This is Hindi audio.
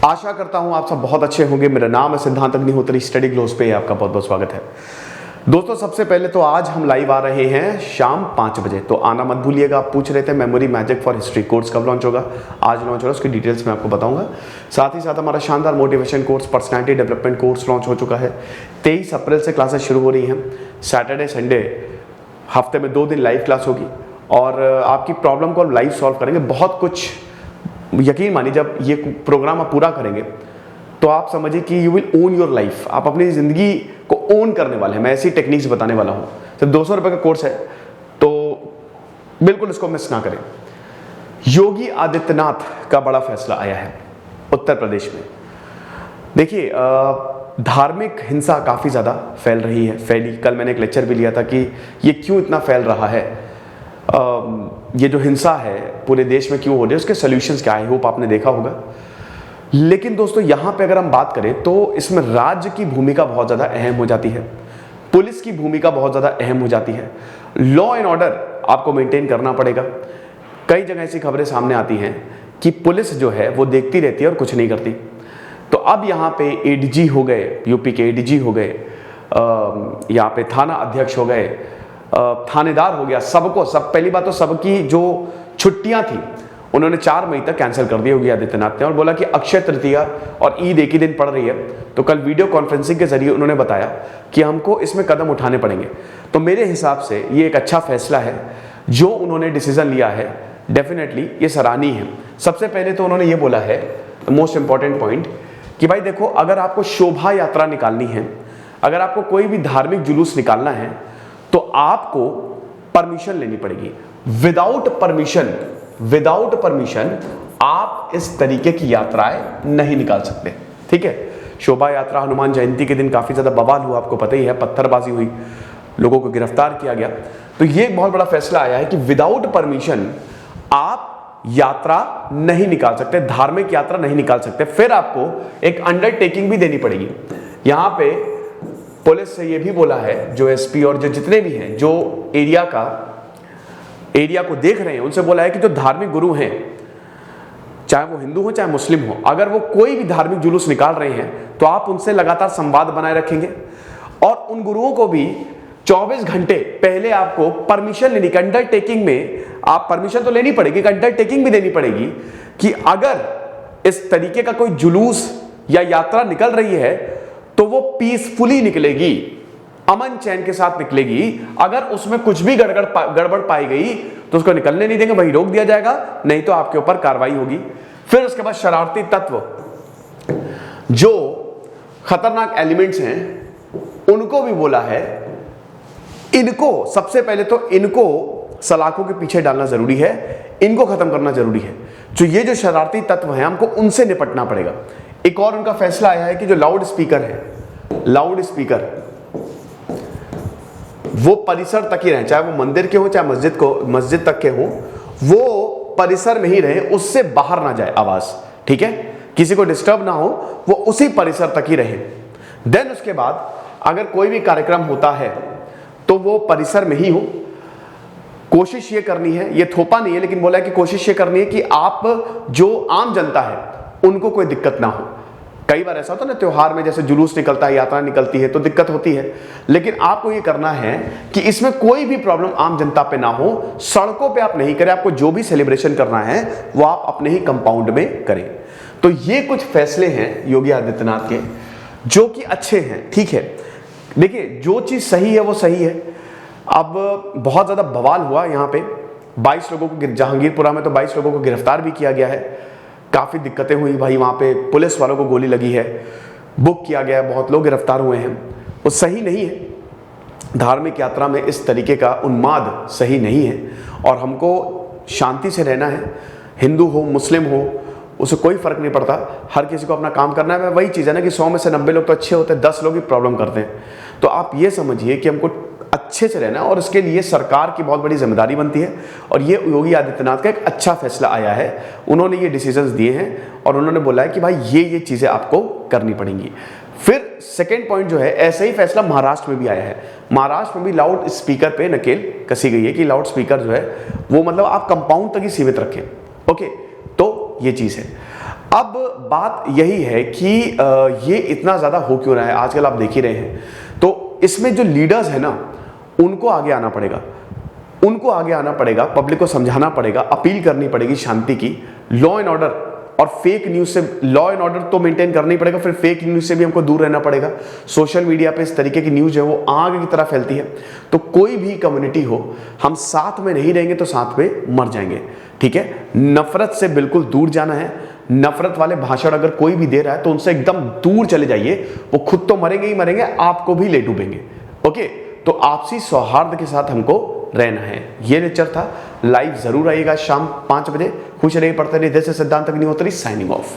आशा करता हूं आप सब बहुत अच्छे होंगे। मेरा नाम है सिद्धांत अग्निहोत्री, स्टडी ग्लोस पे आपका बहुत बहुत स्वागत है। दोस्तों, सबसे पहले तो आज हम लाइव आ रहे हैं शाम 5 बजे, तो आना मत भूलिएगा। आप पूछ रहे थे memory magic for history course कब लॉन्च होगा। आज लॉन्च होगा, उसकी डिटेल्स मैं आपको बताऊंगा। साथ ही साथ हमारा शानदार motivation course, personality development course launch हो चुका है। 23 अप्रैल से क्लासेस शुरू हो रही हैं। सैटरडे संडे हफ्ते में 2 दिन लाइव क्लास होगी और आपकी प्रॉब्लम को लाइव सॉल्व करेंगे। बहुत कुछ, यकीन मानिए, जब ये प्रोग्राम आप पूरा करेंगे तो आप समझिए कि you will own your life. आप अपनी जिंदगी को ओन करने वाले हैं। मैं ऐसी टेक्निक्स बताने वाला हूं। तो 200 रुपए का कोर्स है, तो बिल्कुल इसको मिस ना करें। योगी आदित्यनाथ का बड़ा फैसला आया है उत्तर प्रदेश में। देखिए, धार्मिक हिंसा काफी ज्यादा फैल रही है, फैली। कल मैंने एक लेक्चर भी लिया था कि ये क्यों इतना फैल रहा है, ये जो हिंसा है पूरे देश में क्यों हो रही है, उसके सॉल्यूशंस क्या है। होप आपने देखा होगा। लेकिन दोस्तों, यहां पे अगर हम बात करें तो इसमें राज्य की भूमिका बहुत ज्यादा अहम हो जाती है, पुलिस की भूमिका बहुत ज्यादा अहम हो जाती है। लॉ एंड ऑर्डर आपको मेंटेन करना पड़ेगा। कई जगह ऐसी खबरें सामने आती हैं कि पुलिस जो है वो देखती रहती है और कुछ नहीं करती। तो अब यहाँ पे एडीजी हो गए, यूपी के एडीजी हो गए, यहाँ पे थाना अध्यक्ष हो गए, थानेदार हो गया, सबको पहली बात तो सबकी जो छुट्टियां थी उन्होंने 4 मई तक कैंसिल कर दी योगी आदित्यनाथ ने, और बोला कि अक्षय तृतीया और ईद एक ही दिन पड़ रही है। तो कल वीडियो कॉन्फ्रेंसिंग के जरिए उन्होंने बताया कि हमको इसमें कदम उठाने पड़ेंगे। तो मेरे हिसाब से ये एक अच्छा फैसला है जो उन्होंने डिसीजन लिया है। डेफिनेटली ये सराहनीय है। सबसे पहले तो उन्होंने ये बोला है, मोस्ट इंपॉर्टेंट पॉइंट, कि भाई देखो, अगर आपको शोभा यात्रा निकालनी है, अगर आपको कोई भी धार्मिक जुलूस निकालना है, तो आपको परमिशन लेनी पड़ेगी। विदाउट परमिशन आप इस तरीके की यात्राएं नहीं निकाल सकते। ठीक है। शोभा यात्रा हनुमान जयंती के दिन काफी ज्यादा बवाल हुआ, आपको पता ही है, पत्थरबाजी हुई, लोगों को गिरफ्तार किया गया। तो ये एक बहुत बड़ा फैसला आया है कि विदाउट परमिशन आप यात्रा नहीं निकाल सकते, धार्मिक यात्रा नहीं निकाल सकते। फिर आपको एक अंडरटेकिंग भी देनी पड़ेगी। यहां पे पुलिस से ये भी बोला है, जो एसपी और जो जितने भी हैं, जो एरिया को देख रहे हैं, उनसे बोला है कि जो धार्मिक गुरु हैं, चाहे वो हिंदू हो चाहे मुस्लिम हो, अगर वो कोई भी धार्मिक जुलूस निकाल रहे हैं तो आप उनसे लगातार संवाद बनाए रखेंगे और उन गुरुओं को भी 24 घंटे पहले आपको परमिशन लेनी, अंडरटेकिंग में आप परमिशन तो लेनी पड़ेगी, अंडरटेकिंग भी देनी पड़ेगी कि अगर इस तरीके का कोई जुलूस या यात्रा निकल रही है तो वो पीसफुली निकलेगी, अमन चैन के साथ निकलेगी। अगर उसमें कुछ भी गड़बड़ पाई गई तो उसको निकलने नहीं देंगे, वही रोक दिया जाएगा, नहीं तो आपके ऊपर कार्रवाई होगी। फिर उसके बाद शरारती तत्व, जो खतरनाक एलिमेंट्स हैं, उनको भी बोला है, इनको सबसे पहले तो इनको सलाखों के पीछे डालना जरूरी है, इनको खत्म करना जरूरी है। जो ये जो शरारती तत्व हैं, हमको उनसे निपटना पड़ेगा। एक और उनका फैसला आया है कि जो लाउड स्पीकर है, लाउड स्पीकर वो परिसर तक ही रहे, चाहे वो मंदिर के हो चाहे मस्जिद तक के हो, वो परिसर में ही रहे, उससे बाहर ना जाए आवाज। ठीक है, किसी को डिस्टर्ब ना हो, वो उसी परिसर तक ही रहे। देन उसके बाद अगर कोई भी कार्यक्रम होता है तो वो परिसर में ही हो। कोशिश ये करनी है, ये थोपा नहीं है, लेकिन बोला है कि कोशिश ये करनी है कि आप जो आम जनता है उनको कोई दिक्कत ना हो। कई बार ऐसा होता है ना, त्योहार में जैसे जुलूस निकलता है, यात्रा निकलती है, तो दिक्कत होती है, लेकिन आपको ये करना है कि इसमें कोई भी प्रॉब्लम आम जनता पे ना हो। सड़कों पे आप नहीं करें, आपको जो भी सेलिब्रेशन करना है वो आप अपने ही कंपाउंड में करें। तो ये कुछ फैसले हैं योगी आदित्यनाथ के जो कि अच्छे हैं। ठीक है, देखिए, जो चीज सही है वो सही है। अब बहुत ज्यादा बवाल हुआ यहाँ पे, 22 लोगों को, जहांगीरपुरा में तो 22 लोगों को गिरफ्तार भी किया गया है। काफी दिक्कतें हुई भाई, वहां पे पुलिस वालों को गोली लगी है, बुक किया गया है, बहुत लोग गिरफ्तार हुए हैं। वो सही नहीं है। धार्मिक यात्रा में इस तरीके का उन्माद सही नहीं है और हमको शांति से रहना है। हिंदू हो मुस्लिम हो, उसे कोई फर्क नहीं पड़ता, हर किसी को अपना काम करना है। वही चीज़ है ना कि 100 में से 90 लोग तो अच्छे होते हैं, 10 लोग ही प्रॉब्लम करते हैं। तो आप ये समझिए कि हमको अच्छे से रहना है और इसके लिए सरकार की बहुत बड़ी जिम्मेदारी बनती है। और ये योगी आदित्यनाथ का एक अच्छा फैसला आया है। उन्होंने ये डिसीजंस दिए हैं और उन्होंने बोला है कि भाई ये चीज़ें आपको करनी पड़ेंगी। फिर सेकेंड पॉइंट जो है, ऐसा ही फैसला महाराष्ट्र में भी आया है। महाराष्ट्र में भी लाउड स्पीकर पे नकेल कसी गई है कि लाउड स्पीकर जो है वो मतलब आप कंपाउंड तक ही सीमित रखें। ओके, तो ये चीज़ है। अब बात यही है कि ये इतना ज़्यादा हो क्यों रहा है, आजकल आप देख ही रहे हैं। तो इसमें जो लीडर्स हैं ना, उनको आगे आना पड़ेगा, उनको आगे आना पड़ेगा, पब्लिक को समझाना पड़ेगा, अपील करनी पड़ेगी शांति की। लॉ एंड ऑर्डर और फेक न्यूज़ से, लॉ एंड ऑर्डर तो मेंटेन करना ही पड़ेगा, फिर फेक न्यूज़ से भी हमको दूर रहना पड़ेगा। सोशल मीडिया पे इस तरीके की न्यूज़ है वो आग की तरह फैलती है। तो कोई भी कम्युनिटी हो, हम साथ में नहीं रहेंगे तो साथ में मर जाएंगे, ठीक है। नफरत से बिल्कुल दूर जाना है। नफरत वाले भाषण अगर कोई भी दे रहा है तो उनसे एकदम दूर चले जाइए। वो खुद तो मरेंगे ही मरेंगे, आपको भी ले डूबेंगे। ओके, तो आपसी सौहार्द के साथ हमको रहना है। ये लेक्चर था। लाइव जरूर आइएगा शाम 5 बजे। खुश रहिए, पढ़ते रहिए। जैसे सिद्धांत अग्निहोत्री साइनिंग ऑफ।